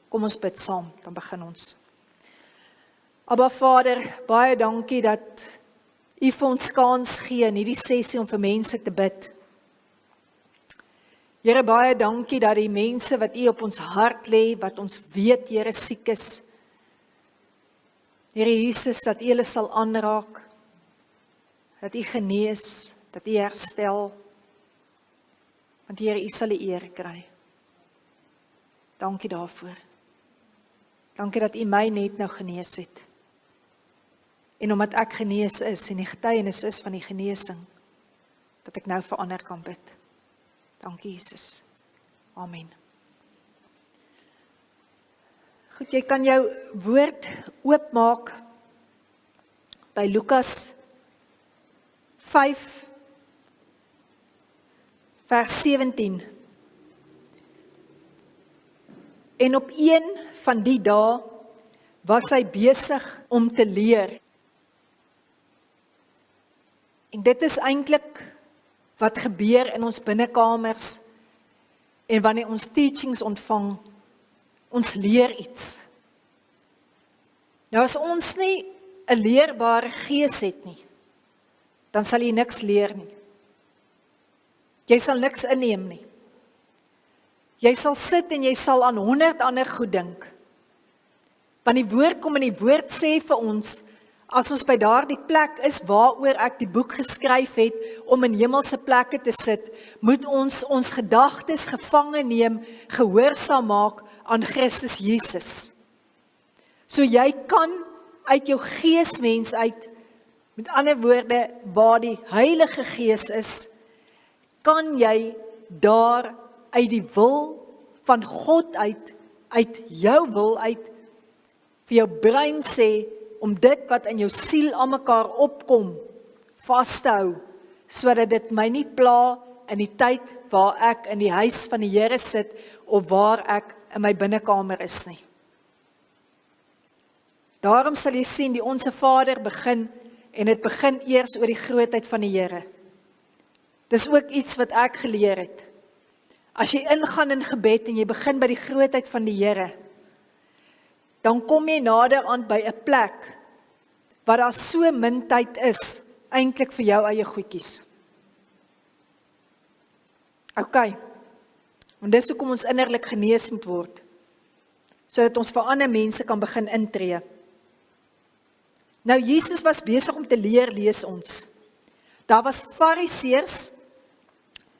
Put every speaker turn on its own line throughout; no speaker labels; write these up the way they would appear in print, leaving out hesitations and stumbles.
Kom ons bid saam, dan begin ons. Aba Vader, baie dankie dat U vir ons kans gee in hierdie sessie om vir mense te bid. Here, baie dankie dat die mense wat U op ons hart lê, wat ons weet, Here, siek is. Here Jesus, dat U hulle sal aanraak, dat U genees, dat U herstel, want Here, U sal die eer kry. Dankie daarvoor. Dankie dat U my net nou genees het. En omdat ek genees is en die getuienis is van die genesing, dat ek nou vir ander kan bid. Dankie Jesus. Amen. Goed, jy kan jou woord oopmaak by Lukas 5 vers 17. En op een van die dae was hy besig om te leer. En dit is eintlik wat gebeur in ons binnekamers en wanneer ons teachings ontvang, ons leer iets. Nou as ons nie 'n leerbare gees het nie, dan sal jy niks leer nie. Jy sal niks inneem nie. Jy sal sit en jy sal aan 100 ander goed dink. Want die woord kom en die woord sê vir ons, as ons by daardie plek is waaroor ek die boek geskryf het, om in hemelse plekke te sit, moet ons ons gedagtes gevange neem, gehoorsaam maak aan Christus Jesus. So jy kan uit jou geesmens uit, met ander woorde, waar die Heilige Gees is, kan jy daar uit die wil van God uit jou wil uit, vir jou brein sê, om dit wat in jou siel aan mekaar opkom, vas te hou, sodat dit my nie pla in die tyd waar ek in die huis van die Here sit, of waar ek in my binnekamer is nie. Daarom sal jy sien, die Onse Vader begin, en dit begin eers oor die grootheid van die Here. Dis ook iets wat ek geleer het. As jy ingaan in gebed en jy begin by die grootheid van die Here, dan kom jy nader aan by 'n plek waar daar so min tyd is, eintlik vir jou eie goedjies. OK, want dis hoekom ons innerlik genees moet word, sodat ons vir ander mense kan begin intree. Nou, Jesus was besig om te leer, lees ons. Daar was fariseërs,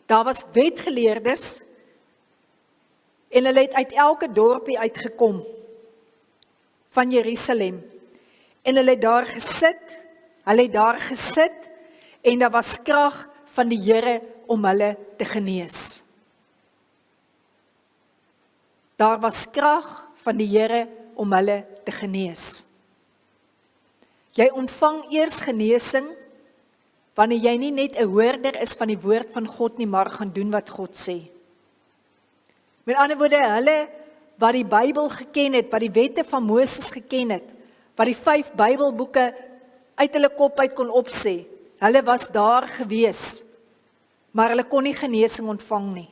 daar was wetgeleerdes, en hulle het uit elke dorpie uitgekom, van Jerusalem, en hulle het daar gesit, en daar was krag van die Here om hulle te genees. Daar was krag van die Here om hulle te genees. Jy ontvang eers genesing, wanneer jy nie net 'n hoorder is van die woord van God nie, maar gaan doen wat God sê. Met ander woorde, hulle wat die Bybel geken het, wat die wette van Moses geken het, wat die 5 Bybelboeke uit hulle kop uit kon opsê, hulle was daar gewees, maar hulle kon nie genesing ontvang nie.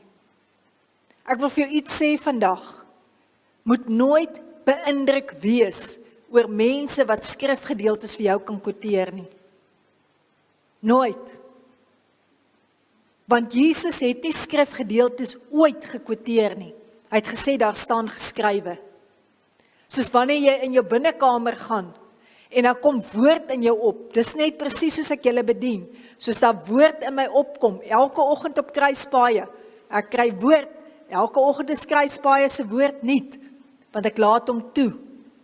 Ek wil vir jou iets sê vandag, moet nooit beïndruk wees oor mense wat skrifgedeeltes vir jou kan quoteer nie. Nooit. Want Jesus het nie skrifgedeeltes ooit gekwoteer nie. Hy het gesê, daar staan geskrywe. Soos wanneer jy in jou binnekamer gaan, en dan kom woord in jou op, dis net presies soos ek julle bedien, soos daar woord in my opkom, elke oggend op kruispaaie, ek kry woord, elke oggend is kruispaaie se woord niet, want ek laat hom toe.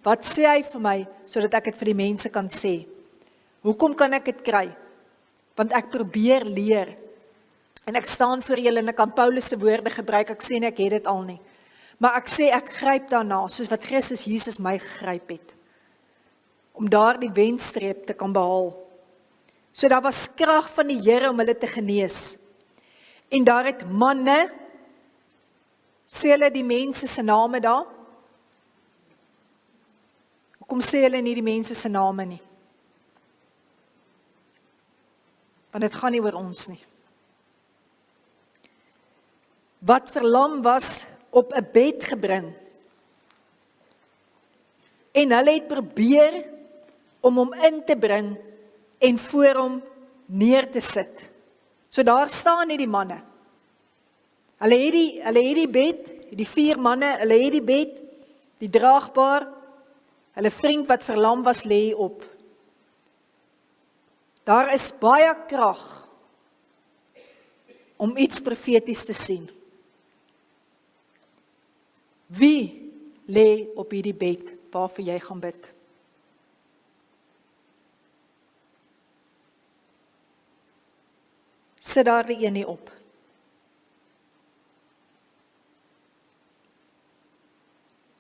Wat sê hy vir my, sodat ek dit vir die mense kan sê? Hoekom kan ek dit kry? Want ek probeer leer, en ek staan voor julle en ek kan Paulus se woorde gebruik, ek sê nie ek het dit al nie, maar ek sê ek gryp daarna, soos wat Christus Jesus my gegryp het, om daar die wenstreep te kan behaal. So daar was krag van die Here om hulle te genees, en daar het manne, sê hulle die mense se name daar? Hoekom sê hulle nie die mense se name nie? Want dit gaan nie oor ons nie. Wat verlam was, op 'n bed gebring. En hulle het probeer om hom in te bring en voor hom neer te sit. So daar staan die manne. Hulle het die bed, die 4 manne, hulle het die bed, die draagbaar, hulle vriend wat verlam was lê op. Daar is baie krag om iets profeties te sien. Wie lê op hierdie bed waarvoor jy gaan bid? Sit daar die een nie op.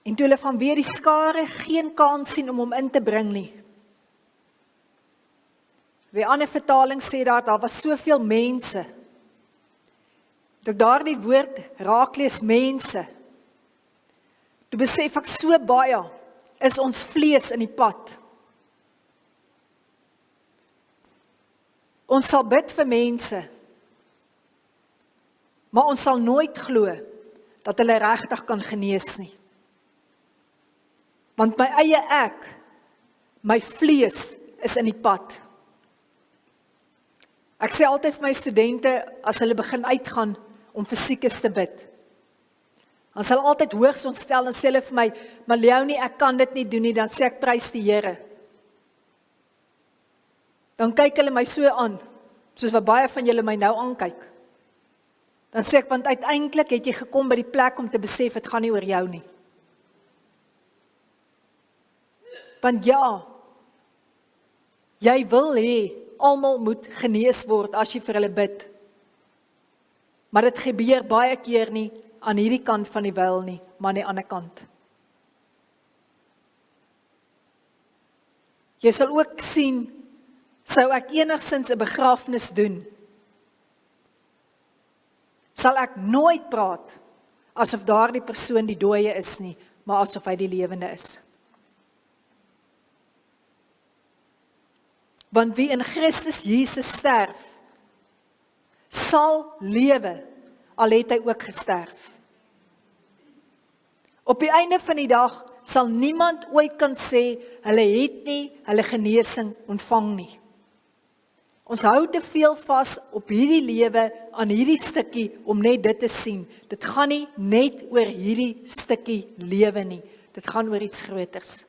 En toe hulle vanweer die skare geen kans sien om hom in te bring nie. Die ander vertaling sê daar was soveel mense. Toe ek daardie woord raak lees, mense. Toe besef ek so baie is ons vlees in die pad. Ons sal bid vir mense, maar ons sal nooit glo dat hulle regtig kan genees nie. Want my eie ek, my vlees is in die pad. Ek sê altyd vir my studente, as hulle begin uitgaan om vir siekes te bid, dan sal altyd hoogs ontstel en sê hulle vir my, maar Leonie, ek kan dit nie doen nie, dan sê ek prys die Here. Dan kyk hulle my so aan, soos wat baie van julle my nou aankyk. Dan sê ek, want uiteindelik het jy gekom by die plek om te besef, het gaan nie oor jou nie. Want ja, jy wil hê, almal moet genees word as jy vir hulle bid. Maar dit gebeur baie keer nie aan hierdie kant van die wel nie, maar aan die ander kant. Jy sal ook sien, sou ek enigstens 'n begrafnis doen, sal ek nooit praat asof daardie persoon die dooie is nie, maar asof hy die lewende is. Want wie in Christus Jesus sterf, sal lewe, al het hy ook gesterf. Op die einde van die dag sal niemand ooit kan sê, hulle het nie hulle genesing ontvang nie. Ons hou te veel vas op hierdie lewe, aan hierdie stukkie, om net dit te sien. Dit gaan nie net oor hierdie stukkie lewe nie. Dit gaan oor iets groters.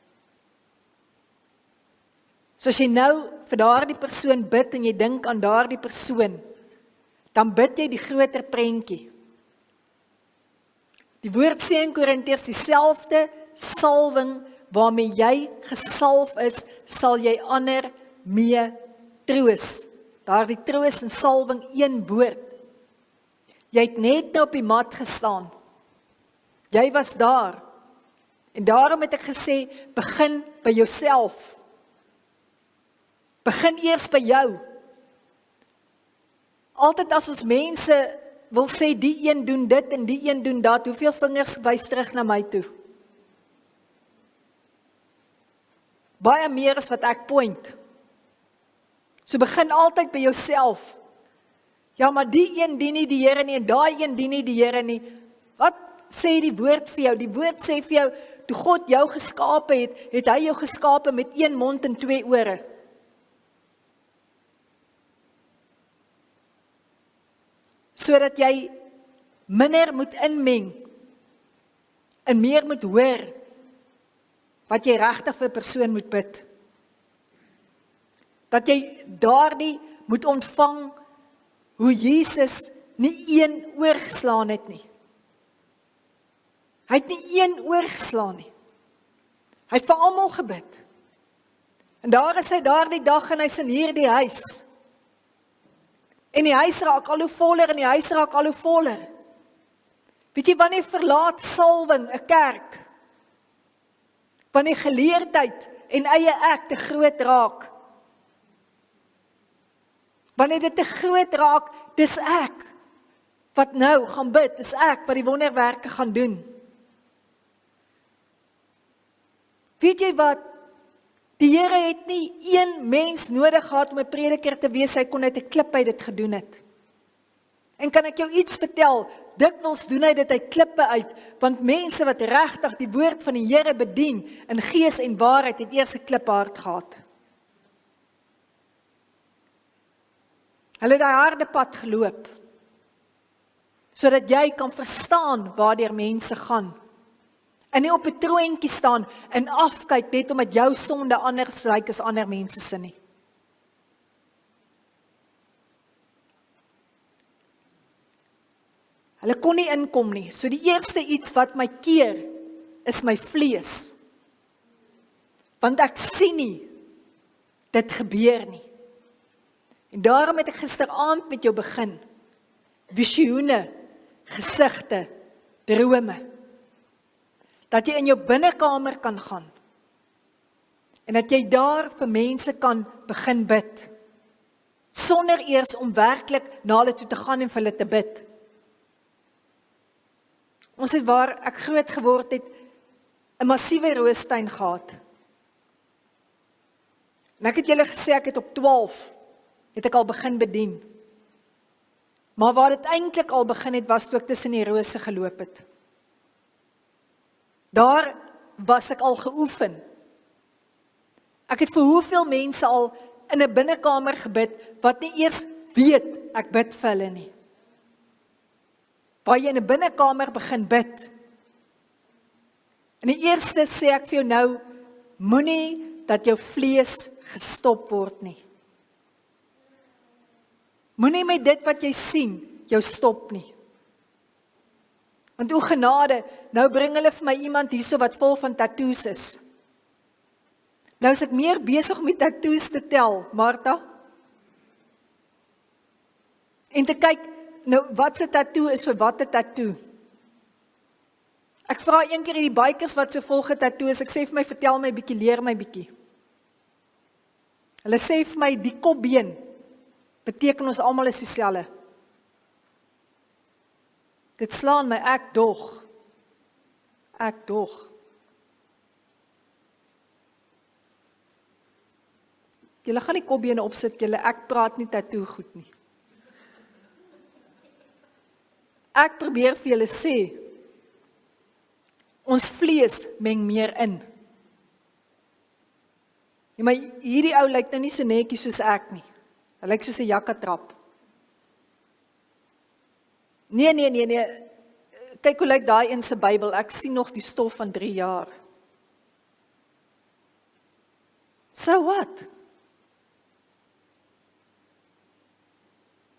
So as jy nou vir daardie persoon bid en jy dink aan daardie persoon, dan bid jy die groter prentjie. Die woord sê in Korintiërs, dieselfde salwing waarmee jy gesalf is, sal jy ander mee troos. Daardie troos en salwing, een woord. Jy het net nou op die mat gestaan. Jy was daar. En daarom het ek gesê, begin by jouself. Begin eers by jou. Altyd as ons mense wil sê, die een doen dit en die een doen dat, hoeveel vingers wys terug na my toe? Baie meer as wat ek point. So begin altyd by jouself. Ja, maar die een dien nie die Here nie, en daai een dien nie die Here nie. Wat sê die woord vir jou? Die woord sê vir jou, toe God jou geskape het, het hy jou geskape met 1 mond en 2 ore. Sodat jy minder moet inmeng en meer moet hoor wat jy regtig vir 'n persoon moet bid. Dat jy daardie moet ontvang hoe Jesus nie een oorgeslaan het nie. Hy het nie een oorgeslaan nie. Hy het vir almal gebid. En daar is hy daardie dag en hy's in hierdie huis. En die huis raak al hoe voller en die huis raak al hoe voller. Weet jy, wanneer verlaat salwing 'n kerk? Wanneer geleerdheid en eie ek te groot raak. Wanneer dit te groot raak, dis ek wat nou gaan bid, dis ek wat die wonderwerke gaan doen. Weet jy wat? Die Here het nie een mens nodig gehad om 'n prediker te wees, hy kon uit 'n klip uit dit gedoen het. En kan ek jou iets vertel, dikwels doen hy dit uit klippe uit, want mense wat regtig die woord van die Here bedien, in gees en waarheid, het eers 'n kliphart gehad. Hulle het daai harde pad geloop, sodat jy kan verstaan waardeur mense gaan. En nie op 'n troontjie staan en afkyk net omdat jou sonde anders lyk as ander mense se nie. Hulle kon nie inkom nie. So die eerste iets wat my keer, is my vlees. Want ek sien nie, dit gebeur nie. En daarom het ek gisteraand met jou begin. Visioene, gesigte, drome. Dat jy in jou binnekamer kan gaan. En dat jy daar vir mense kan begin bid. Sonder eers om werklik na hulle toe te gaan en vir hulle te bid. Ons het waar ek groot geword het, 'n massiewe roostuin gehad. En ek het julle gesê, ek het op 12, het ek al begin bedien. Maar waar dit eintlik al begin het, was toe ek tussen die rose geloop het. Daar was ek al geoefen. Ek het vir hoeveel mense al in 'n binnekamer gebid, wat nie eers weet ek bid vir hulle nie. Waar jy in 'n binnekamer begin bid. En die eerste sê ek vir jou nou, moenie dat jou vlees gestop word nie. Moenie met dit wat jy sien, jou stop nie. Want o genade, nou bring hulle vir my iemand hierso wat vol van tattoos is. Nou is ek meer besig om die tattoos te tel, Martha. En te kyk, nou wat se tattoo is vir watter tattoo. Ek vra een keer die bikers wat so vol getattoo is, ek sê vir my, vertel my bietjie, leer my bietjie. Hulle sê vir my, die kopbeen, beteken ons almal is dieselfde. Dit slaan my, ek dog. Julle gaan nie kopbene opsit, julle, ek praat nie tattoo goed nie. Ek probeer vir julle sê, ons vlees meng meer in. Ja, maar hierdie ou lyk nou nie so netjies soos ek nie. Hy lyk soos 'n jakkatrap. Nee. Kyk hoe lyk daai in se Bybel. Ek sien nog die stof van 3 jaar. So what?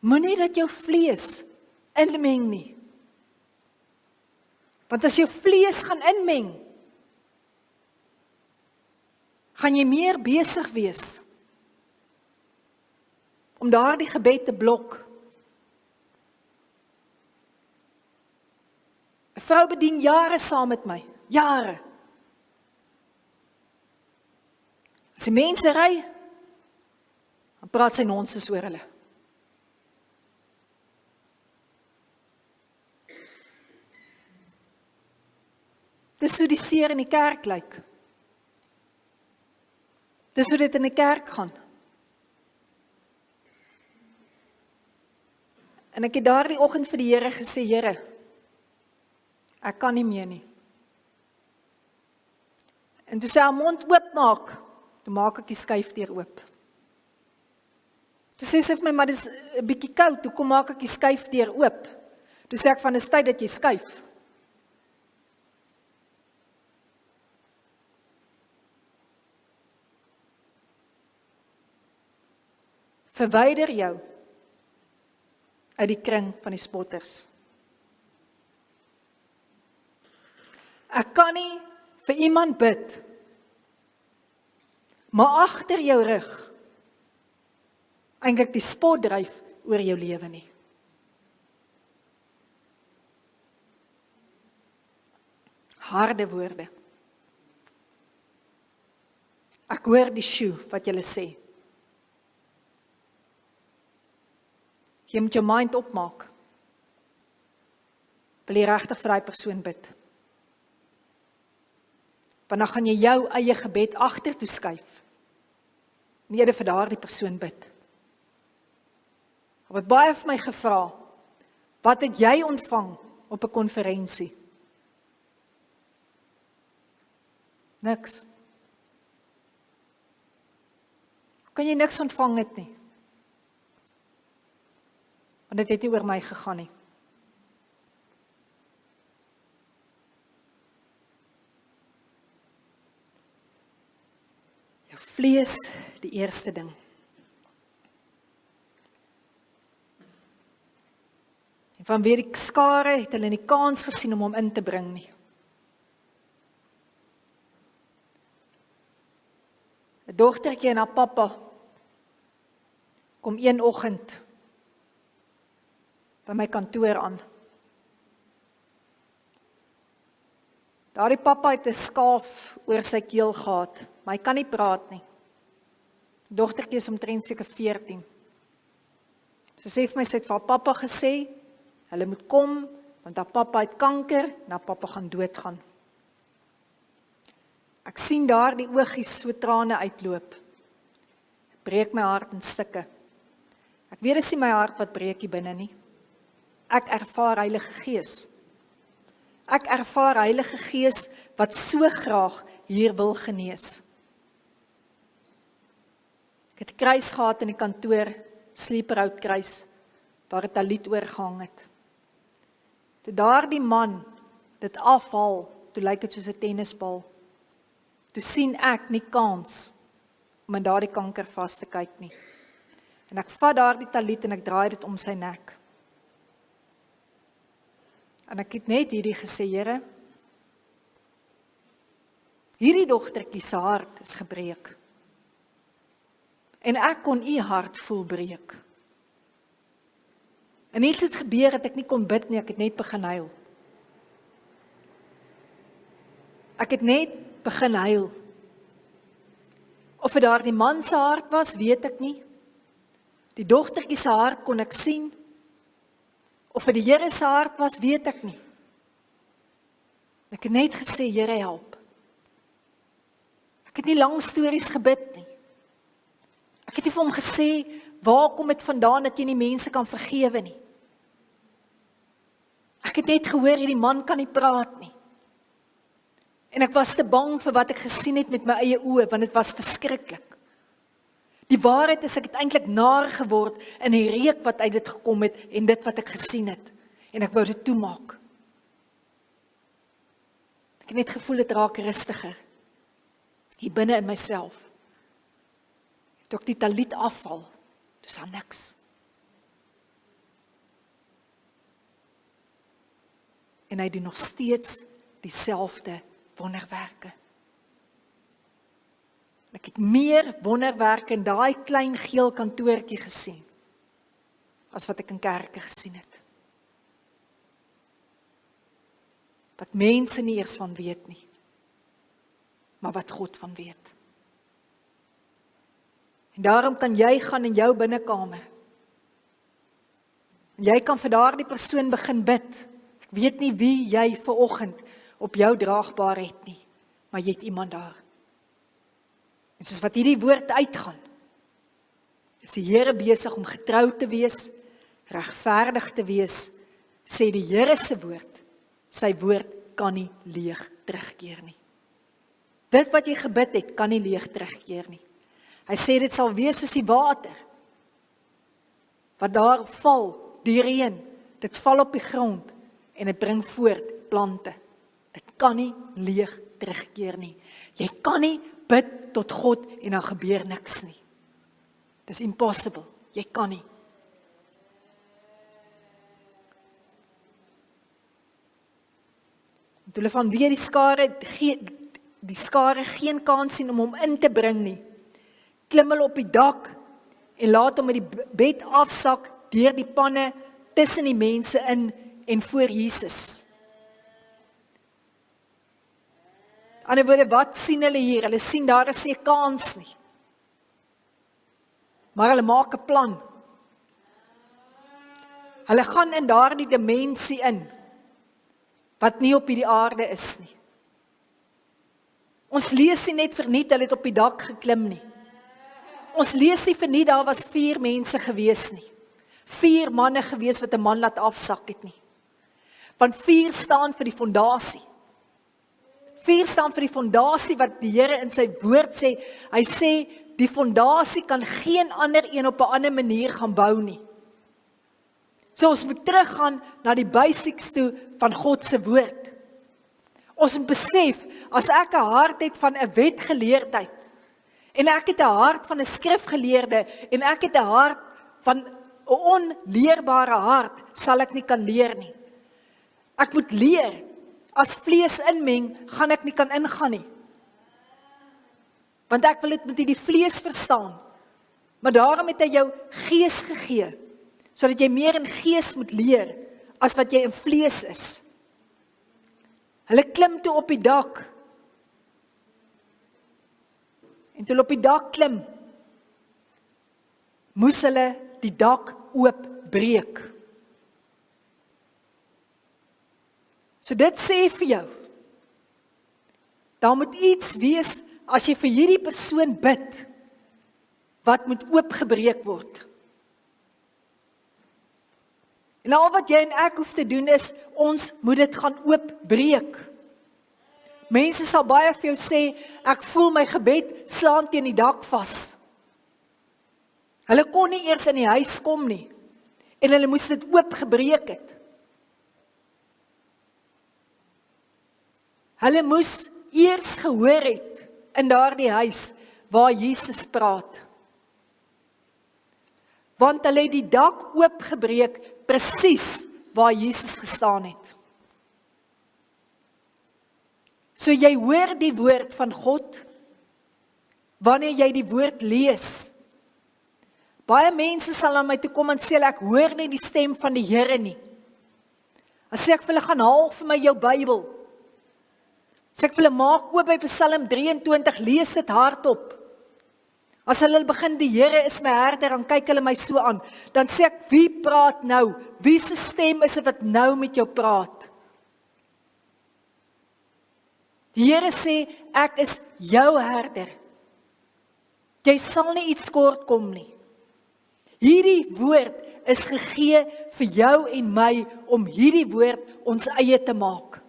Moenie dat jou vlees inmeng nie. Want as jou vlees gaan inmeng, gaan jy meer besig wees om daardie gebed te blok. 'n Vrou bedien jare saam met my, jare. As die mense ry, dan praat sy nonsens oor hulle. Dis hoe die seer in die kerk lyk. Dis hoe dit in die kerk gaan. En ek het daardie oggend vir die Here gesê, Here, ek kan nie meer nie. En toe sy haar mond oopmaak, toe maak ek die skuifdeur oop. Toe sê sy vir my, maar dis 'n bietjie koud, toe kom maak ek die skuifdeur oop. Toe sê ek van 'n tyd dat jy skuif. Verwyder jou uit die kring van die spotters. Ek kan nie vir iemand bid, maar agter jou rug eintlik die spot dryf oor jou lewe nie. Harde woorde. Ek hoor die sjoe wat julle sê. Jy moet jou mind opmaak. Wil jy regtig vir daai persoon bid? Want dan gaan jy jou eie gebed agtertoe skuif. Nie eerder vir daardie persoon bid. Ek het baie vir my gevra, Wat het jy ontvang op 'n konferensie? Niks. Kan jy niks ontvang het nie? Want dit het nie oor my gegaan nie. Jou vlees, die eerste ding. En vanweer die skare het hulle nie kans gesien om hom in te bring nie. 'n Dogtertjie en haar pappa kom een oggend by my kantoor aan. Daardie pappa het 'n skaaf oor sy keel gehad, maar hy kan nie praat nie. Die dogtertjie is omtrent seker 14. Sy sê vir my, sy het vir haar pappa gesê, hulle moet kom, want haar pappa het kanker, en haar pappa gaan doodgaan. Ek sien daar die oogies so trane uitloop. Ek breek my hart in stukke. Ek weet dis nie my hart wat breek hier binne nie. Ek ervaar Heilige Gees. Ek ervaar Heilige Gees wat so graag hier wil genees. Ek het 'n kruis gehad in die kantoor, Sleeperhout kruis, waar 'n talit oorgehang het. Toe daardie man dit afhaal, toe lyk dit soos 'n tennisbal. Toe sien ek nie kans om in daardie kanker vas te kyk nie. En ek vat daardie talit en ek draai dit om sy nek. En ek het net hierdie gesê, Here, hierdie dogtertjie se hart is gebreek. En ek kon u hart voel breek. En iets het gebeur dat ek nie kon bid nie, ek het net begin huil. Ek het net begin huil. Of dit daardie man se hart was, weet ek nie. Die dogtertjie se hart kon ek sien. Of dit die Here se hart was, weet ek nie. Ek het net gesê, Here, help. Ek het nie lang stories gebid nie. Ek het nie vir hom gesê, waar kom dit vandaan dat jy nie mense kan vergewe nie. Ek het net gehoor, hierdie man kan nie praat nie. En ek was te bang vir wat ek gesien het met my eie oë, want dit was verskriklik. Die waarheid is, ek het eintlik naar geword in die reuk wat uit dit gekom het en dit wat ek gesien het. En ek wou dit toemaak. Ek het net gevoel dit raak rustiger. Hier binne in myself. Toe ek die talit afval, dis daar niks. En hy doen nog steeds dieselfde wonderwerke. Ek het meer wonderwerke in daai klein geel kantoortjie gesien, as wat ek in kerke gesien het. Wat mense nie eers van weet nie, maar wat God van weet. En daarom kan jy gaan in jou binnekamer. En jy kan vir daardie persoon begin bid. Ek weet nie wie jy vanoggend op jou draagbaar het nie, maar jy het iemand daar. En soos wat hierdie woord uitgaan, is die Here besig om getrou te wees, regverdig te wees, sê die Here se woord, sy woord kan nie leeg terugkeer nie. Dit wat jy gebid het, kan nie leeg terugkeer nie. Hy sê dit sal wees soos die water, wat daar val, die reën, dit val op die grond, en dit bring voort plante. Dit kan nie leeg terugkeer nie. Jy kan nie bid tot God en dan gebeur niks nie. Dis impossible. Jy kan nie. Toe hulle vanweer die skare geen kans sien om hom in te bring nie, klim hulle op die dak en laat hom met die bed afsak deur die panne tussen die mense in en voor Jesus. Ander woorde, wat sien hulle hier? Hulle sien daar is nie kans nie. Maar hulle maak 'n plan. Hulle gaan in daardie dimensie in, wat nie op hierdie aarde is nie. Ons lees nie net verniet, hulle het op die dak geklim nie. Ons lees nie verniet, daar was 4 mense gewees nie. 4 manne gewees wat 'n man laat afsak het nie. Want 4 staan vir die fondasie. 4 staan vir die fondasie wat die Here in sy woord sê. Hy sê die fondasie kan geen ander een op 'n ander manier gaan bou nie. So ons moet teruggaan na die basics toe van God se woord. Ons moet besef, as ek 'n hart het van 'n wetgeleerdheid, en ek het 'n hart van 'n skrifgeleerde, en ek het 'n hart van 'n onleerbare hart, sal ek nie kan leer nie. Ek moet leer. As vlees inmeng, gaan ek nie kan ingaan nie. Want ek wil dit met die vlees verstaan. Maar daarom het hy jou gees gegee, sodat jy meer in gees moet leer, as wat jy in vlees is. Hulle klim toe op die dak. En toe hulle op die dak klim, moes hulle die dak oopbreek. So dit sê vir jou, daar moet iets wees, as jy vir hierdie persoon bid, wat moet oopgebreek word. En al wat jy en ek hoef te doen is, ons moet dit gaan oopbreek. Mense sal baie vir jou sê, ek voel my gebed slaan teen die dak vas. Hulle kon nie eers in die huis kom nie, en hulle moes dit oopgebreek het. Hulle moes eers gehoor het in daardie huis waar Jesus praat. Want hulle het die dak oopgebreek presies waar Jesus gestaan het. So jy hoor die woord van God wanneer jy die woord lees. Baie mense sal aan my toe kom en sê, ek hoor nie die stem van die Here nie. Dan sê ek vir hulle, gaan haal vir my jou Bybel. Sê ek vir hulle, maak oop by Psalm 23, lees dit hardop. As hulle begin, die Here is my herder, dan kyk hulle my so aan. Dan sê ek, wie praat nou? Wie se stem is dit wat nou met jou praat? Die Here sê, ek is jou herder. Jy sal nie iets kort kom nie. Hierdie woord is gegee vir jou en my, om hierdie woord ons eie te maak.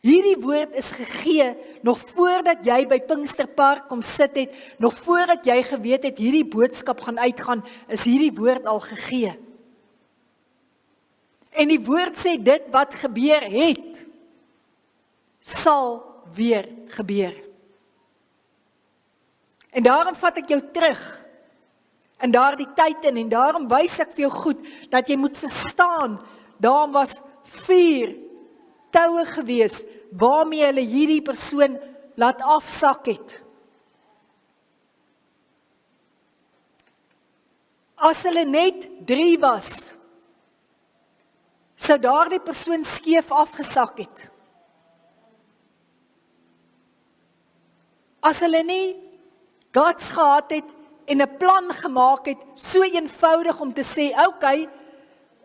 Hierdie woord is gegee, nog voordat jy by Pinksterpark kom sit het, nog voordat jy geweet het, hierdie boodskap gaan uitgaan, is hierdie woord al gegee. En die woord sê, dit wat gebeur het, sal weer gebeur. En daarom vat ek jou terug, in daardie tyd in, en daarom wys ek vir jou goed, dat jy moet verstaan, daar was 4 toue gewees, waarmee hulle hierdie persoon laat afsak het. As hulle net 3 was, sou daardie persoon skeef afgesak het. As hulle nie guts gehad het, en 'n plan gemaak het, so eenvoudig om te sê, okay,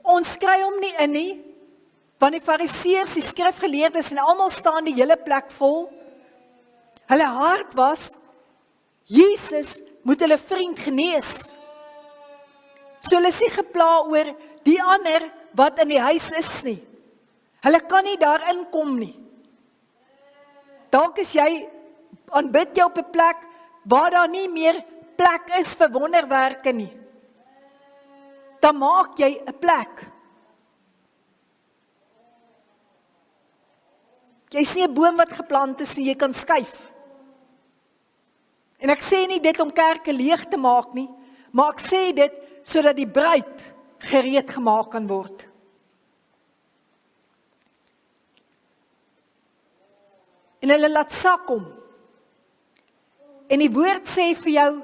ons kry hom nie in nie, want die fariseërs, die skrifgeleerdes en almal staan die hele plek vol. Hulle hart was, Jesus moet hulle vriend genees. So hulle is nie gepla oor die ander wat in die huis is nie. Hulle kan nie daarin kom nie. Dalk is jy, aanbid jy op 'n plek, waar daar nie meer plek is vir wonderwerke nie. Dan maak jy 'n plek. Jy is nie 'n boom wat geplant is nie, jy kan skuif. En ek sê nie dit om kerke leeg te maak nie, maar ek sê dit sodat die bruid gereed gemaak kan word. En hulle laat sak om. En die woord sê vir jou,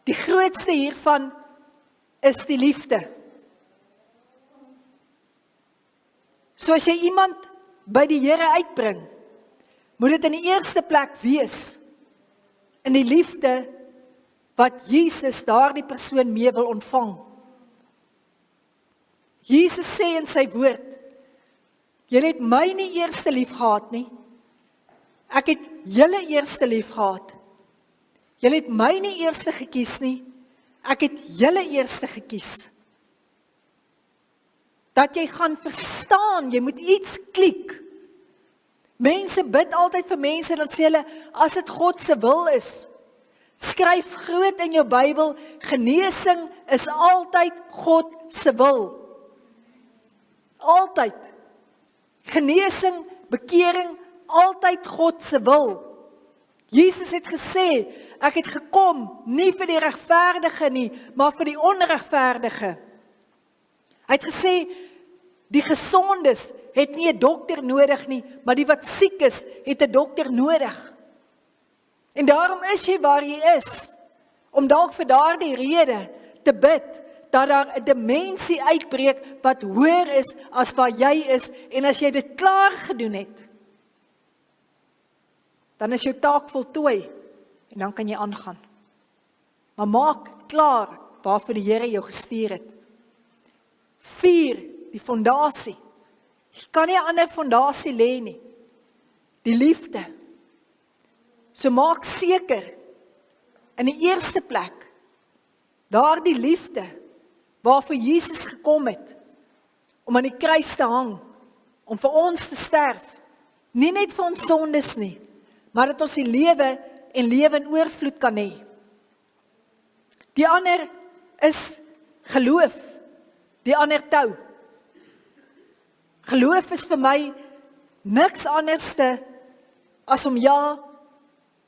die grootste hiervan is die liefde. So as jy iemand by die Here uitbring, moet dit in die eerste plek wees, in die liefde wat Jesus daardie persoon mee wil ontvang. Jesus sê in sy woord, julle het my nie eerste lief gehad nie, ek het julle eerste lief gehad. Julle het my nie eerste gekies nie, ek het julle eerste gekies. Dat jy gaan verstaan, jy moet iets klik. Mense bid altyd vir mense, dan sê hulle, as dit God se wil is, skryf groot in jou Bybel, genesing is altyd God se wil. Altyd. Genesing, bekering, altyd God se wil. Jesus het gesê, ek het gekom, nie vir die regverdige nie, maar vir die onregverdige. Hy het gesê, die gesondes het nie 'n dokter nodig nie, maar die wat siek is, het 'n dokter nodig. En daarom is jy waar jy is, om dalk vir daardie rede te bid, dat daar 'n dimensie uitbreek wat hoër is as waar jy is, en as jy dit klaar gedoen het, dan is jou taak voltooi, en dan kan jy aangaan. Maar maak klaar waarvoor die Here jou gestuur het. 4, die fondasie. Jy kan nie 'n ander fondasie lê nie. Die liefde. So maak seker, in die eerste plek, daardie liefde, waarvoor Jesus gekom het, om aan die kruis te hang, om vir ons te sterf, nie net vir ons sondes nie, maar dat ons die lewe en lewe in oorvloed kan hê. Die ander is geloof, die ander tou. Geloof is vir my niks anderste as om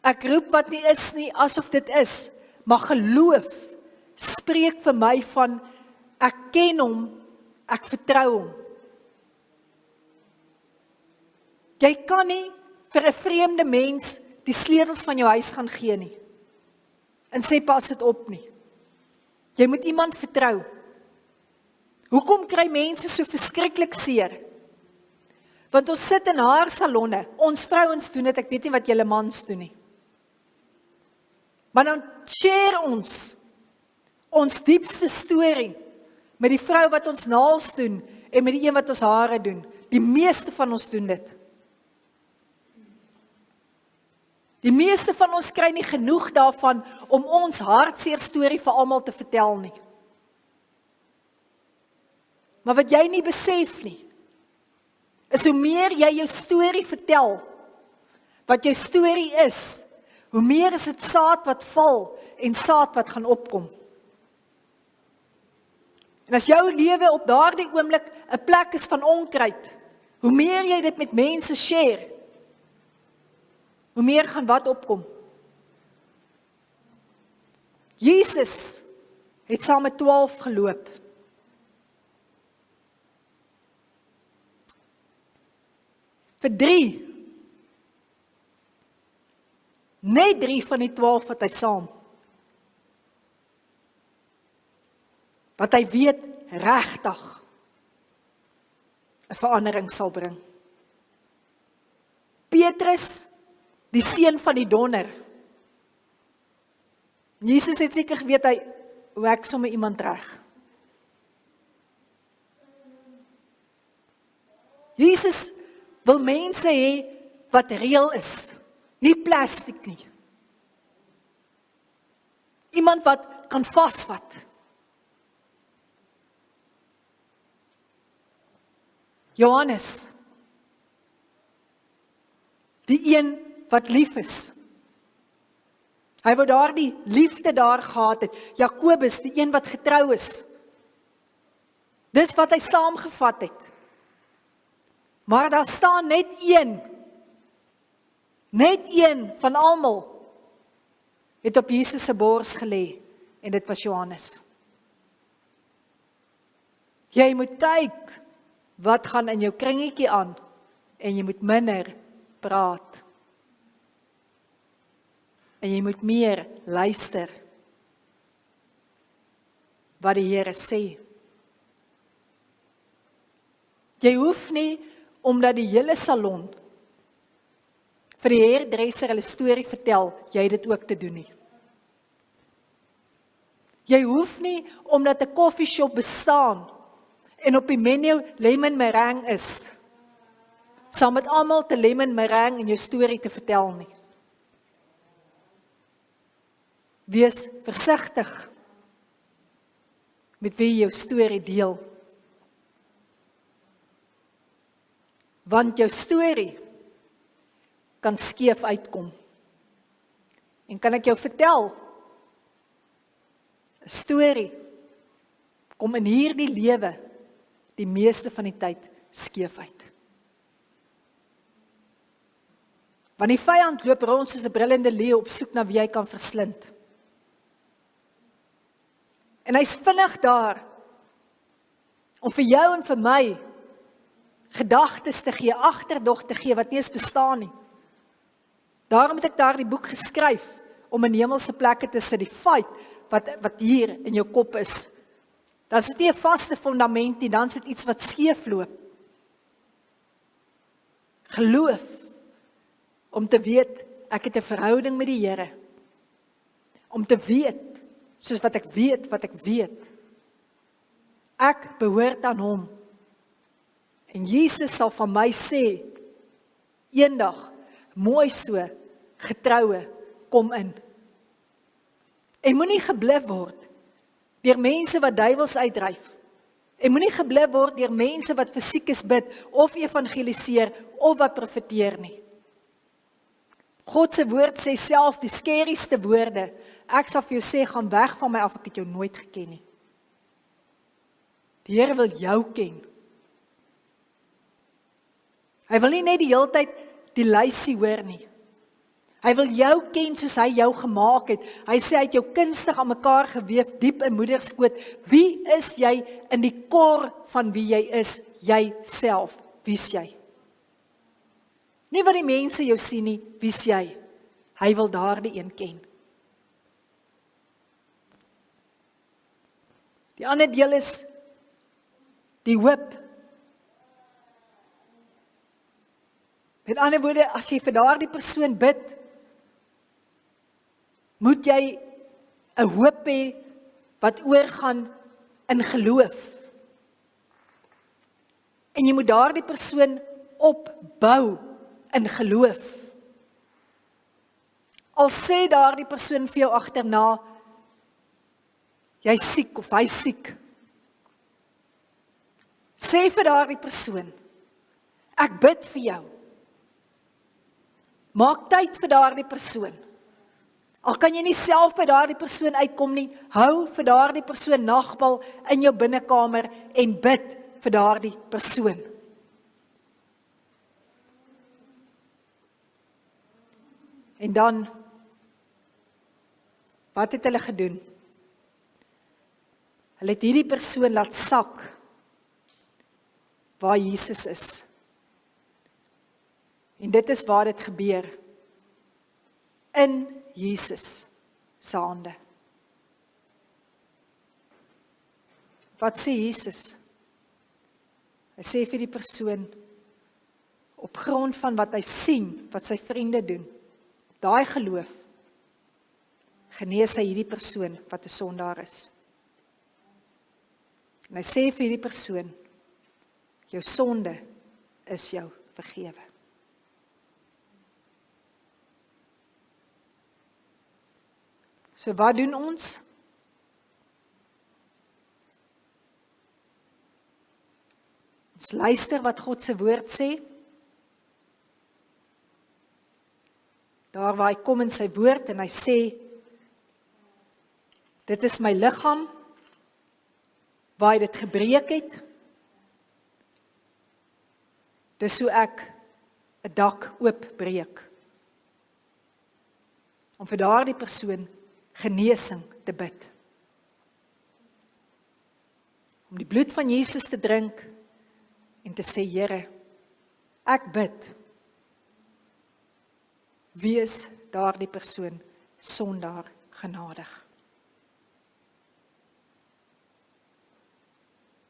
ek roep wat nie is nie, asof dit is, maar geloof spreek vir my van, ek ken hom, ek vertrou hom. Jy kan nie vir 'n vreemde mens die sleutels van jou huis gaan gee nie, en sê pas dit op nie. Jy moet iemand vertrou. Hoekom kry mense so verskriklik seer? Want ons sit in haarsalonne, ons vrouens doen dit, ek weet nie wat julle mans doen nie. Maar dan share ons diepste storie met die vrou wat ons naels doen en met die een wat ons hare doen. Die meeste van ons doen dit. Die meeste van ons kry nie genoeg daarvan om ons hartseer storie vir almal te vertel nie. Maar wat jy nie besef nie, is hoe meer jy jou storie vertel, wat jou storie is, hoe meer is dit saad wat val en saad wat gaan opkom. En as jou lewe op daardie oomblik 'n plek is van onkruid, hoe meer jy dit met mense share, hoe meer gaan wat opkom. Jesus het saam met 12 geloop. Vir 3, net 3 van die 12 wat hy saam. Wat hy weet regtig 'n verandering sal bring. Petrus, die seun van die donder. Jesus het seker geweet hy werk sommer iemand reg. Jesus wil mense hê wat reël is, nie plastiek nie. Iemand wat kan vasvat. Johannes, die een wat lief is. Hy wou daardie liefde daar gehad het. Jakobus, die een wat getrou is. Dis wat hy saamgevat het. Maar daar staan net een van almal het op Jesus se bors gelê, en dit was Johannes. Jy moet kyk wat gaan in jou kringetjie aan, en jy moet minder praat. En jy moet meer luister wat die Here sê. Jy hoef nie, omdat die hele salon vir die hairdresser hulle storie vertel, jy dit ook te doen nie. Jy hoef nie, omdat 'n koffieshop bestaan en op die menu lemon meringue is, saam met almal te lemon meringue en jou storie te vertel nie. Wees versigtig met wie jy jou storie deel. Want jou storie kan skeef uitkom. En kan ek jou vertel, 'n storie kom in hierdie lewe die meeste van die tyd skeef uit. Want die vyand loop rond soos 'n brullende leeu op soek na wie hy kan verslind. En hy's vinnig daar om vir jou en vir my gedagtes te gee, agterdog te gee wat nie eens bestaan nie. Daarom het ek daardie boek geskryf om in hemelse plekke te sit, die feit wat hier in jou kop is. Dan is dit nie 'n vaste fundament nie, dan is dit iets wat skeef loop. Geloof om te weet ek het 'n verhouding met die Here. Om te weet soos wat ek weet. Ek behoort aan hom. En Jesus sal van my sê, eendag, mooi so, getroue, kom in. En moenie gebluf word deur mense wat duiwels uitdryf. En moenie gebluf word deur mense wat vir siekes bid, of evangeliseer, of wat profeteer nie. God se woord sê self die skerrieste woorde, ek sal vir jou sê, gaan weg van my af, ek het jou nooit geken nie. Die Here wil jou ken. Hy wil nie net die hele tyd die lysie hoor nie. Hy wil jou ken soos hy jou gemaak het. Hy sê hy het jou kunstig aan mekaar geweef, diep in moederskoot. Wie is jy in die kor van wie jy is? Jy self. Wie's jy? Nie wat die mense jou sien nie, wie's jy? Hy wil daardie een ken. Die ander deel is die hoop. Met ander woorde, as jy vir daardie persoon bid, moet jy 'n hoop hê wat oorgaan in geloof. En jy moet daardie persoon opbou in geloof. Al sê daardie persoon vir jou agterna, jy's siek of hy's siek. Sê vir daardie persoon, ek bid vir jou. Maak tyd vir daardie persoon. Al kan jy nie self by daardie persoon uitkom nie, hou vir daardie persoon nagbal in jou binnekamer en bid vir daardie persoon. En dan, wat het hulle gedoen? Hulle het hierdie persoon laat sak waar Jesus is. En dit is waar dit gebeur. In Jesus se hande. Wat sê Jesus? Hy sê vir die persoon, op grond van wat hy sien, wat sy vriende doen, daai geloof, genees hy hierdie persoon wat 'n sondaar is. En hy sê vir hierdie persoon, jou sonde is jou vergewe. So wat doen ons? Ons luister wat God se woord sê. Daar waar hy kom in sy woord en hy sê, dit is my liggaam, waar hy dit gebreek het. Dis hoe ek 'n dak oopbreek. Om vir daardie persoon genesing te bid. Om die bloed van Jesus te drink en te sê, Here, ek bid, wees daardie persoon sondaar genadig.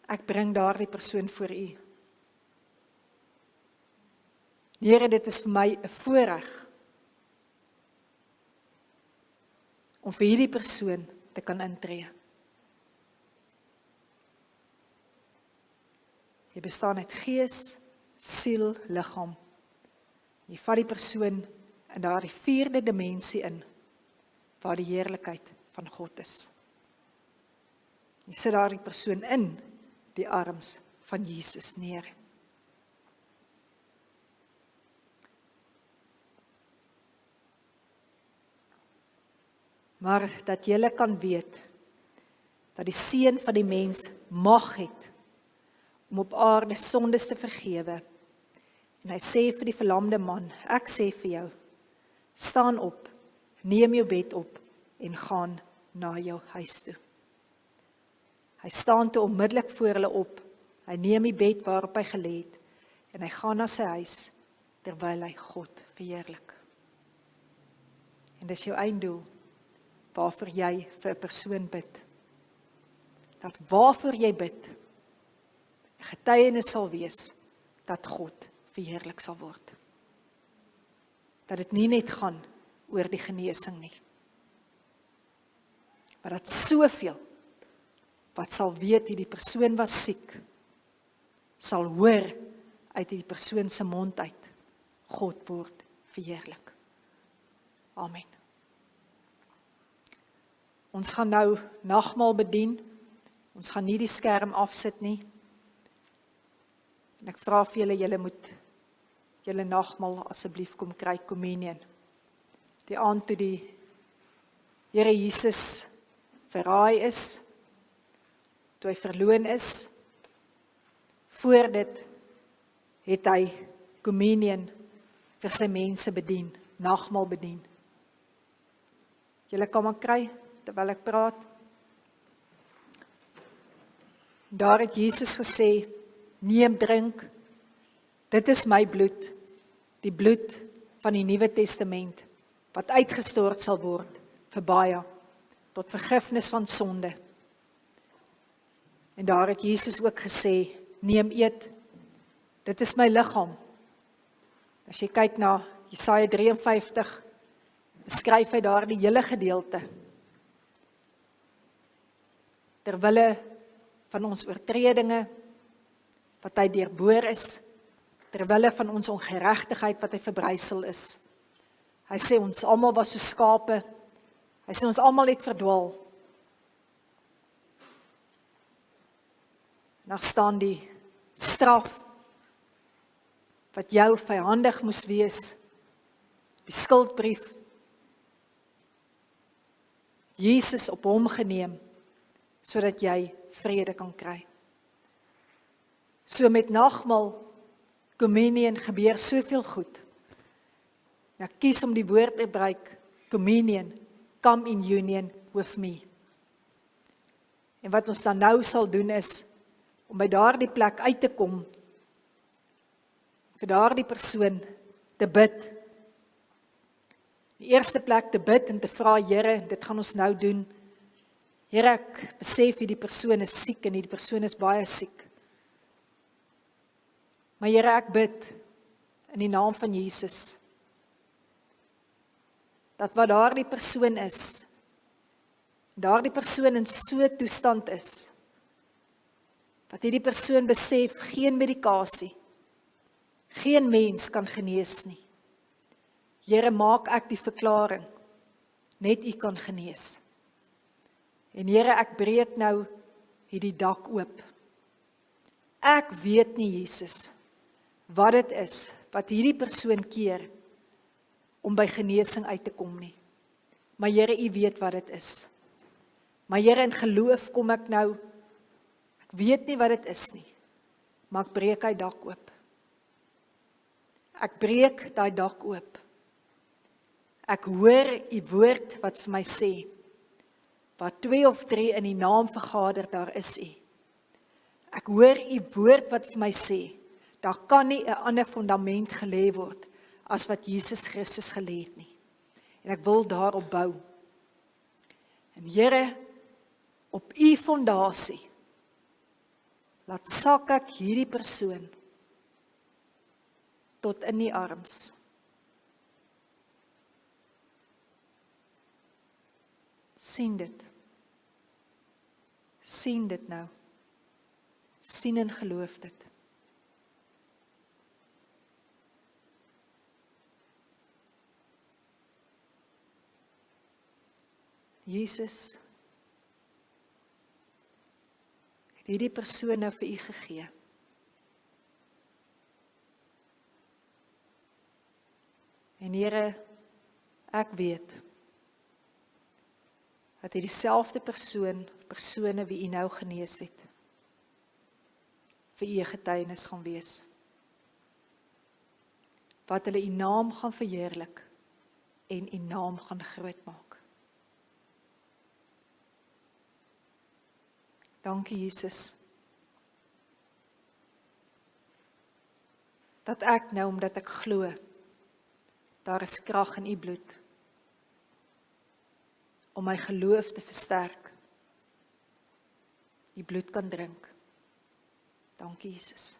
Ek bring daardie persoon voor U. Here, dit is vir my 'n voorreg om vir hierdie persoon te kan intree. Jy bestaan uit gees, siel, liggaam. Jy vat die persoon in daardie 4de dimensie in, waar die heerlikheid van God is. Jy sit daar die persoon in die arms van Jesus neer. Maar dat julle kan weet, dat die Seun van die mens mag het, om op aarde sondes te vergewe. En hy sê vir die verlamde man, ek sê vir jou, staan op, neem jou bed op, en gaan na jou huis toe. Hy staan toe onmiddellik voor hulle op, hy neem die bed waarop hy gelê het, en hy gaan na sy huis, terwyl hy God verheerlik. En dis jou einddoel, waarvoor jy vir 'n persoon bid. Dat waarvoor jy bid, 'n getuienis sal wees, dat God verheerlik sal word. Dat dit nie net gaan oor die genesing nie. Maar dat soveel, wat sal weet hierdie persoon was siek, sal hoor uit die persoon se mond uit, God word verheerlik. Amen. Ons gaan nou nagmaal bedien. Ons gaan nie die skerm afsit nie. En ek vra vir julle, julle moet julle nagmaal asseblief kom kry, communion. Die aand toe die Here Jesus verraai is, toe hy verloon is, voor dit het hy communion vir sy mense bedien, nagmaal bedien. Julle kan maar kry, terwyl ek praat. Daar het Jesus gesê, neem, drink, dit is my bloed, die bloed van die Nuwe Testament, wat uitgestort sal word vir baie, tot vergifnis van sonde. En daar het Jesus ook gesê, neem, eet, dit is my liggaam. As jy kyk na Jesaja 53, beskryf hy daar die hele gedeelte. Terwille van ons oortredinge, wat hy deurboor is, terwille van ons ongeregtigheid wat hy verbrysel is. Hy sê ons almal was so skape, hy sê ons almal het verdwaal. Daar staan die straf, wat jou vyandig moes wees, die skuldbrief, Jesus op hom geneem, sodat jy vrede kan kry. So met nagmaal, communion gebeur soveel goed. Nou kies om die woord te gebruik, communion, come in union with me. En wat ons dan nou sal doen is, om by daardie plek uit te kom, vir daardie persoon te bid. Die eerste plek te bid en te vra, Here, dit gaan ons nou doen. Here, ek besef hierdie persoon is siek en hierdie persoon is baie siek. Maar Here, ek bid in die naam van Jesus, dat wat daardie persoon is, daardie persoon in so 'n toestand is, dat hierdie persoon besef, geen medikasie, geen mens kan genees nie. Here, maak ek die verklaring, net U kan genees. En Here, ek breek nou hierdie dak oop. Ek weet nie, Jesus, wat dit is, wat hierdie persoon keer, om by genesing uit te kom nie. Maar Here, U weet wat dit is. Maar Here, in geloof kom ek nou, ek weet nie wat dit is nie, maar ek breek hy dak oop. Ek breek daai dak oop. Ek hoor U woord wat vir my sê, waar 2 of 3 in die naam vergader, daar is U. Ek hoor U woord wat vir my sê, daar kan nie 'n ander fundament gelê word, as wat Jesus Christus gelê het nie. En ek wil daarop bou. En Here, op U fondasie, laat sak ek hierdie persoon, tot in die arms. Sien dit. Sien dit nou. Sien en geloof dit. Jesus, hierdie persoon nou vir u gegee. En Here, ek weet, dat hy dieselfde persoon, of persone wie u nou genees het, vir u getuienis gaan wees. Wat hulle u naam gaan verheerlik, en u naam gaan groot maak. Dankie Jesus, dat ek nou, omdat ek glo, daar is krag in u bloed, om my geloof te versterk, u bloed kan drink. Dankie Jesus.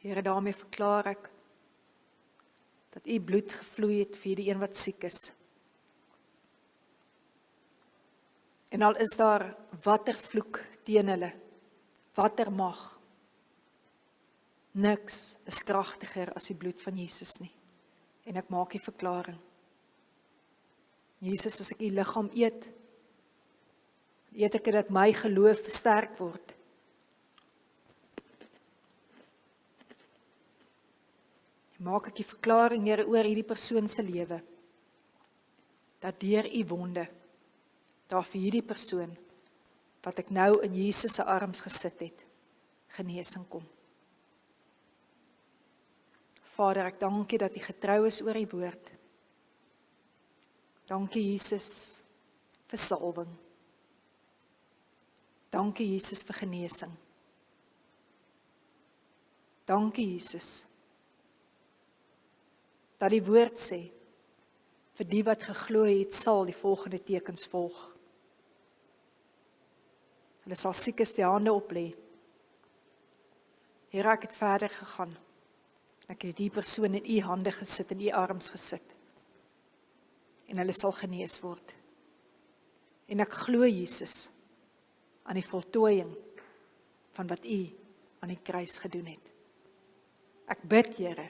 Here, daarmee verklaar ek, dat u bloed gevloei het vir die een wat siek is. En al is daar watter vloek teen hulle, watter mag, niks is kragtiger as die bloed van Jesus nie. En ek maak die verklaring. Jesus, as ek u liggaam eet ek dat my geloof versterk word. Maak ek die verklaring, Here, oor hierdie persoon se lewe, dat deur u wonde, daar vir hierdie persoon, wat ek nou in Jesus se arms gesit het, genesing kom. Vader, ek dankie dat u getrou is oor die woord. Dankie Jesus vir salwing. Dankie Jesus vir genesing. Dankie Jesus, dat die woord sê, vir die wat geglo het, sal die volgende tekens volg. Hulle sal siekes die hande oplê. Here, ek het verder gegaan. Ek het die persoon in u hande gesit, in u arms gesit. En hulle sal genees word. En ek glo Jesus aan die voltooiing van wat u aan die kruis gedoen het. Ek bid, Here,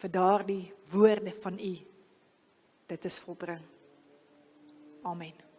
vir daardie woorde van u, dit is volbring. Amen.